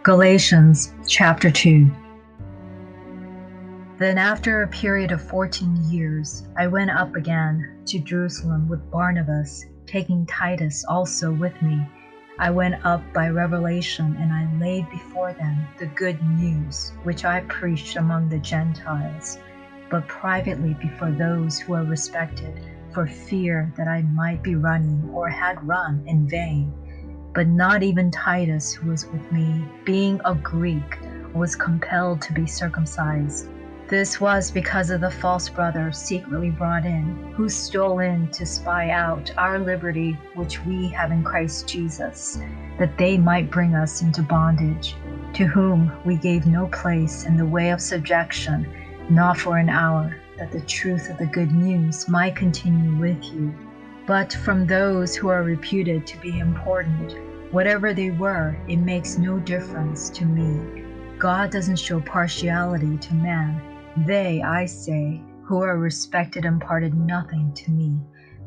Galatians chapter 2. Then after a period of 14 years, I went up again to Jerusalem with Barnabas, taking Titus also with me. I went up by revelation, and I laid before them the good news, which I preached among the Gentiles, but privately before those who are respected, for fear that I might be running or had run in vain. But not even Titus, who was with me, being a Greek, was compelled to be circumcised. This was because of the false brother secretly brought in, who stole in to spy out our liberty which we have in Christ Jesus, that they might bring us into bondage, to whom we gave no place in the way of subjection, not for an hour, that the truth of the good news might continue with you. But from those who are reputed to be important, whatever they were, it makes no difference to me. God doesn't show partiality to man. They, I say, who are respected, imparted nothing to me,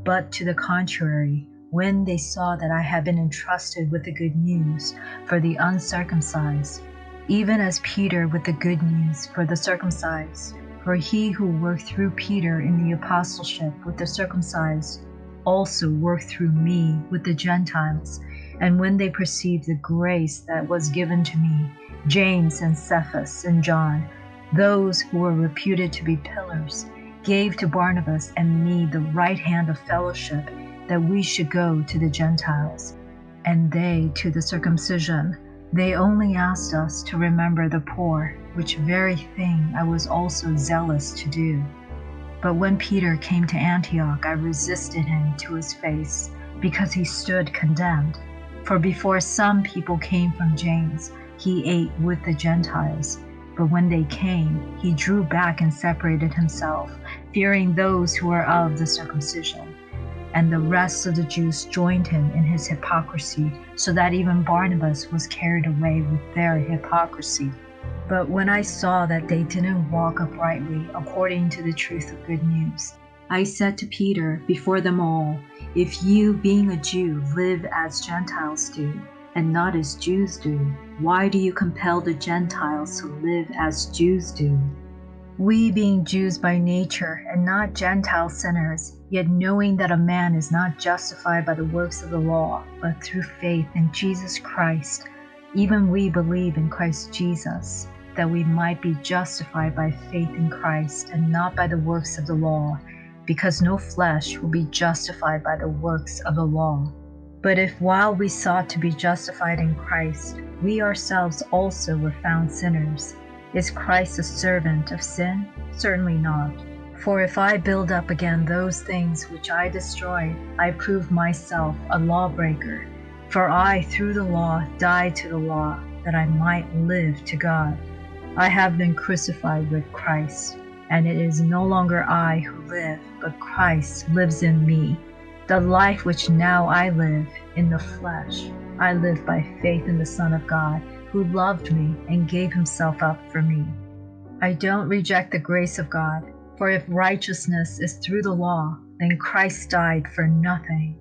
but to the contrary, when they saw that I had been entrusted with the good news for the uncircumcised, even as Peter with the good news for the circumcised. For he who worked through Peter in the apostleship with the circumcised also worked through me with the Gentiles. And when they perceived the grace that was given to me, James and Cephas and John, those who were reputed to be pillars, gave to Barnabas and me the right hand of fellowship, that we should go to the Gentiles, and they to the circumcision. They only asked us to remember the poor, which very thing I was also zealous to do. But when Peter came to Antioch, I resisted him to his face, because he stood condemned. For before some people came from James, he ate with the Gentiles. But when they came, he drew back and separated himself, fearing those who were of the circumcision. And the rest of the Jews joined him in his hypocrisy, so that even Barnabas was carried away with their hypocrisy. But when I saw that they didn't walk uprightly according to the truth of good news, I said to Peter before them all, "If you, being a Jew, live as Gentiles do, and not as Jews do, why do you compel the Gentiles to live as Jews do? We, being Jews by nature and not Gentile sinners, yet knowing that a man is not justified by the works of the law, but through faith in Jesus Christ, even we believe in Christ Jesus, that we might be justified by faith in Christ and not by the works of the law, because no flesh will be justified by the works of the law. But if while we sought to be justified in Christ, we ourselves also were found sinners, is Christ a servant of sin? Certainly not. For if I build up again those things which I destroyed, I prove myself a lawbreaker. For I, through the law, died to the law, that I might live to God. I have been crucified with Christ, and it is no longer I who live, but Christ lives in me. The life which now I live in the flesh, I live by faith in the Son of God, who loved me and gave himself up for me. I don't reject the grace of God, for if righteousness is through the law, then Christ died for nothing.